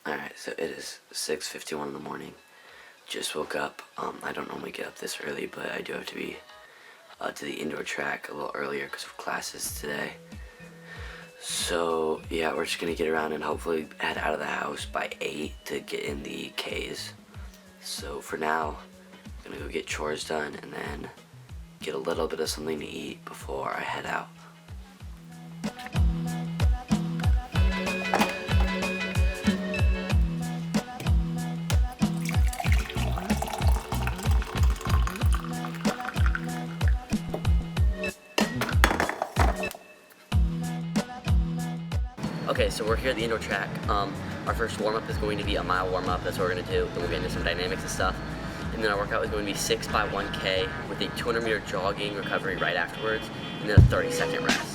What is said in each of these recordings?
Alright, so it is 6:51 in the morning. Just woke up. I don't normally get up this early, but I do have to be to the indoor track a little earlier because of classes today. So yeah, we're just gonna get around and hopefully head out of the house by 8 to get in the K's. So for now, I'm gonna go get chores done and then get a little bit of something to eat before I head out. Okay, so we're here at the indoor track. Our first warm-up is going to be a mile warm-up. That's what we're gonna do. Then we'll get into some dynamics and stuff. And then our workout is going to be 6 by 1K with a 200-meter jogging recovery right afterwards, and then a 30-second rest.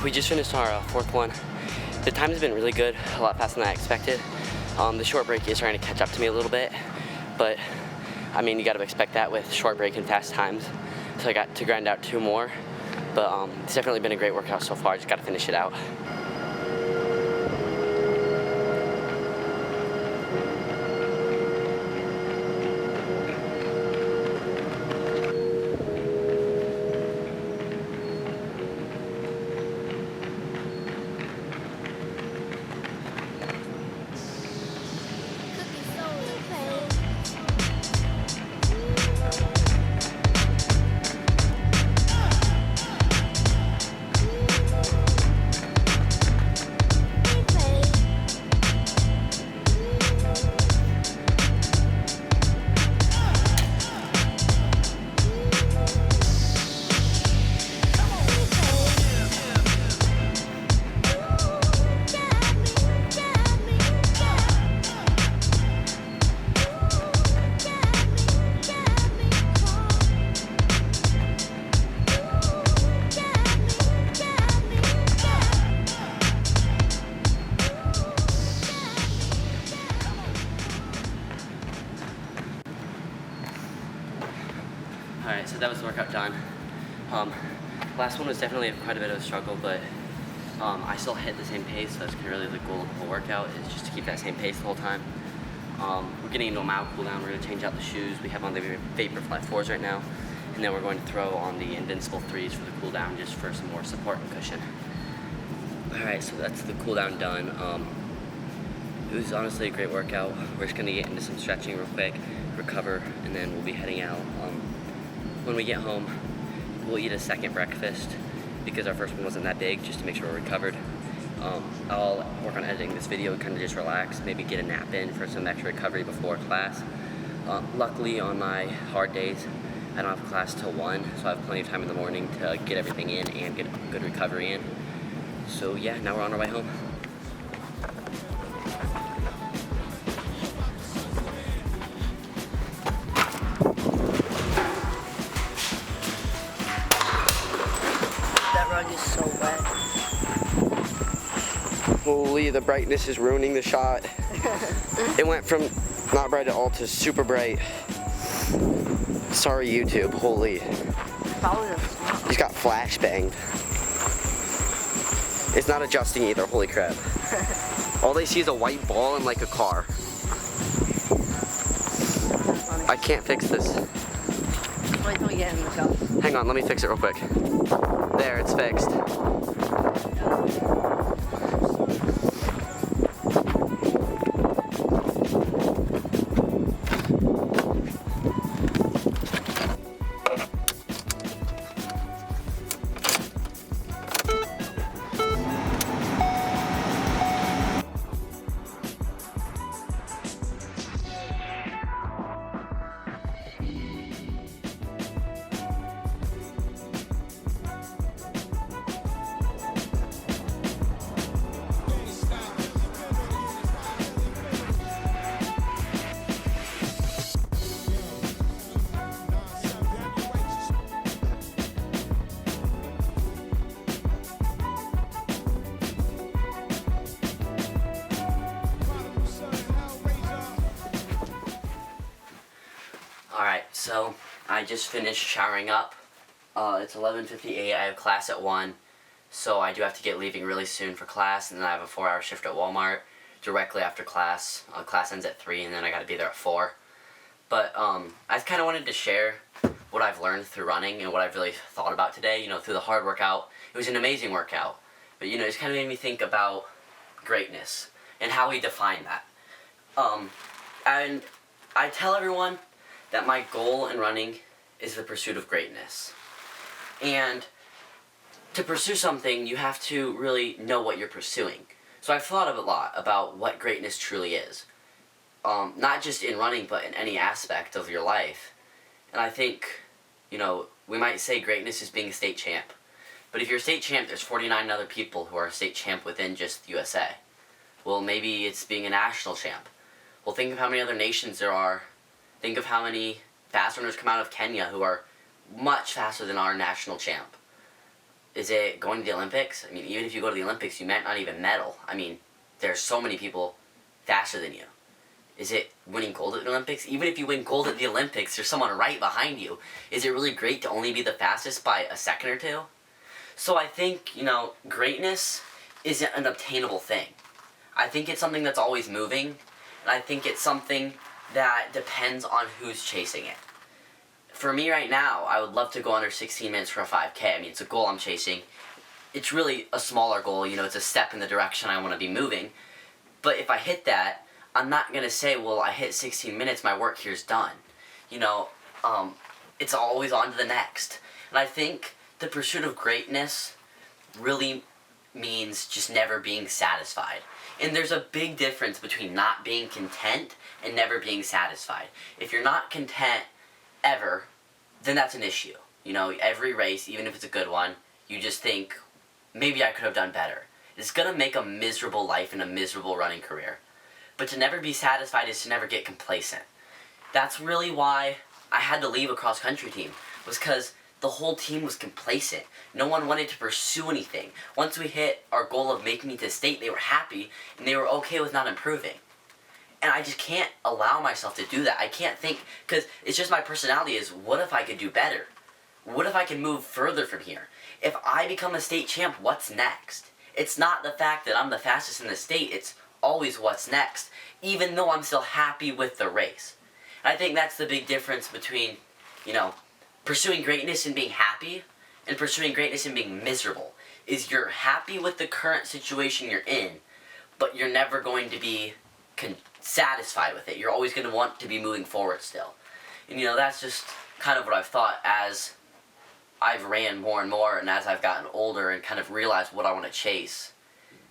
We just finished our fourth one. The time has been really good, a lot faster than I expected. The short break is trying to catch up to me a little bit, but I mean, you gotta expect that with short break and fast times. So I got to grind out 2 more, but it's definitely been a great workout so far. I just gotta finish it out. Alright, so that was the workout done. Last one was definitely quite a bit of a struggle, but I still hit the same pace, so that's really the goal of the whole workout, is just to keep that same pace the whole time. We're getting into a mile cool down. We're going to change out the shoes. We have on the Vaporfly 4s right now, and then we're going to throw on the Invincible 3s for the cool down, just for some more support and cushion. Alright, so that's the cool down done. It was honestly a great workout. We're just gonna get into some stretching real quick, recover, and then we'll be heading out. When we get home, we'll eat a second breakfast because our first one wasn't that big, just to make sure we're recovered. I'll work on editing this video, kind of just relax, maybe get a nap in for some extra recovery before class. Luckily, on my hard days, I don't have class till 1, so I have plenty of time in the morning to get everything in and get good recovery in. So yeah, now we're on our way home. That rug is so wet. Holy, the brightness is ruining the shot. It went from not bright at all to super bright. Sorry, YouTube. Holy. Probably the smell. He's got flashbanged. It's not adjusting either. Holy crap. All they see is a white ball and like a car. I can't fix this. Wait till we get in the shop. Hang on, let me fix it real quick. There, it's fixed. Alright, so I just finished showering up. It's 11:58, I have class at 1, so I do have to get leaving really soon for class, and then I have a 4-hour shift at Walmart directly after class. Class ends at 3, and then I gotta be there at 4. But I kind of wanted to share what I've learned through running and what I've really thought about today, you know, through the hard workout. It was an amazing workout, but you know, it's kind of made me think about greatness and how we define that. And I tell everyone that my goal in running is the pursuit of greatness. And to pursue something, you have to really know what you're pursuing. So I've thought a lot about what greatness truly is. Not just in running, but in any aspect of your life. And I think, you know, we might say greatness is being a state champ. But if you're a state champ, there's 49 other people who are a state champ within just the USA. Well, maybe it's being a national champ. Well, think of how many other nations there are. Think of how many fast runners come out of Kenya who are much faster than our national champ. Is it going to the Olympics? I mean, even if you go to the Olympics, you might not even medal. I mean, there's so many people faster than you. Is it winning gold at the Olympics? Even if you win gold at the Olympics, there's someone right behind you. Is it really great to only be the fastest by a second or two? So I think, you know, greatness isn't an obtainable thing. I think it's something that's always moving, and I think it's something that depends on who's chasing it. For me right now, I would love to go under 16 minutes for a 5K. I mean, it's a goal I'm chasing. It's really a smaller goal, you know, it's a step in the direction I want to be moving. But if I hit that, I'm not going to say, well, I hit 16 minutes, my work here's done. You know, it's always on to the next. And I think the pursuit of greatness really means just never being satisfied. And there's a big difference between not being content and never being satisfied. If you're not content ever, then that's an issue. You know, every race, even if it's a good one, you just think, maybe I could have done better. It's gonna make a miserable life and a miserable running career. But to never be satisfied is to never get complacent. That's really why I had to leave a cross-country team, was because the whole team was complacent. No one wanted to pursue anything. Once we hit our goal of making it to state, they were happy, and they were okay with not improving. And I just can't allow myself to do that. I can't think, because it's just my personality is, what if I could do better? What if I could move further from here? If I become a state champ, what's next? It's not the fact that I'm the fastest in the state, it's always what's next, even though I'm still happy with the race. And I think that's the big difference between, you know, pursuing greatness and being happy, and pursuing greatness and being miserable. is you're happy with the current situation you're in, but you're never going to be satisfied with it. You're always going to want to be moving forward still. And that's just kind of what I've thought as I've ran more and more, and as I've gotten older and kind of realized what I want to chase,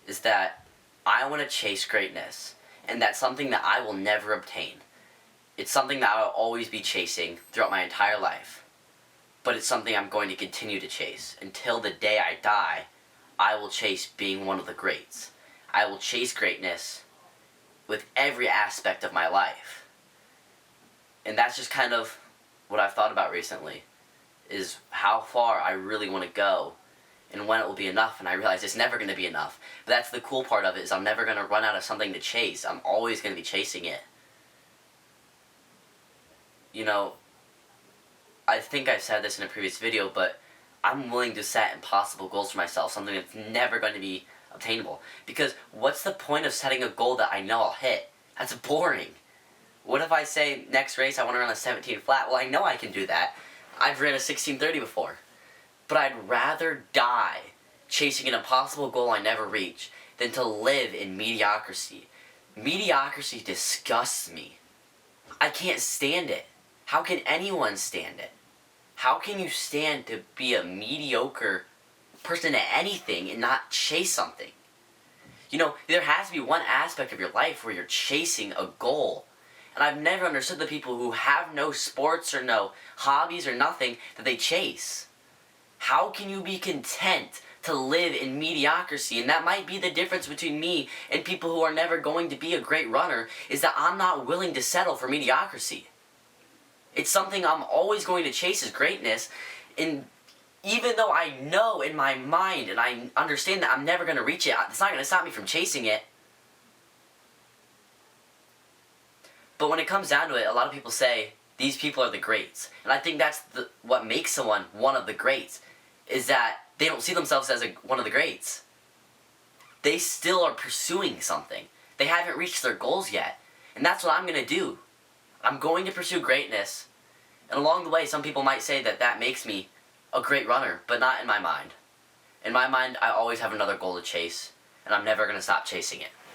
is that I want to chase greatness. And that's something that I will never obtain. It's something that I'll always be chasing throughout my entire life. But it's something I'm going to continue to chase. Until the day I die, I will chase being one of the greats. I will chase greatness with every aspect of my life. And that's just kind of what I've thought about recently, is how far I really want to go and when it will be enough. And I realize it's never going to be enough. But that's the cool part of it, is I'm never going to run out of something to chase. I'm always going to be chasing it. I think I said this in a previous video, but I'm willing to set impossible goals for myself, something that's never going to be obtainable. Because what's the point of setting a goal that I know I'll hit? That's boring. What if I say, next race I want to run a 17 flat? Well, I know I can do that. I've ran a 16:30 before. But I'd rather die chasing an impossible goal I never reach than to live in mediocrity. Mediocrity disgusts me. I can't stand it. How can anyone stand it? How can you stand to be a mediocre person at anything and not chase something? There has to be one aspect of your life where you're chasing a goal. And I've never understood the people who have no sports or no hobbies or nothing that they chase. How can you be content to live in mediocrity? And that might be the difference between me and people who are never going to be a great runner, is that I'm not willing to settle for mediocrity. It's something I'm always going to chase, is greatness. And even though I know in my mind and I understand that I'm never going to reach it, it's not going to stop me from chasing it. But when it comes down to it, a lot of people say, these people are the greats. And I think that's what makes someone one of the greats, is that they don't see themselves as one of the greats. They still are pursuing something. They haven't reached their goals yet. And that's what I'm going to do. I'm going to pursue greatness. And along the way, some people might say that that makes me a great runner, but not in my mind. In my mind, I always have another goal to chase, and I'm never going to stop chasing it.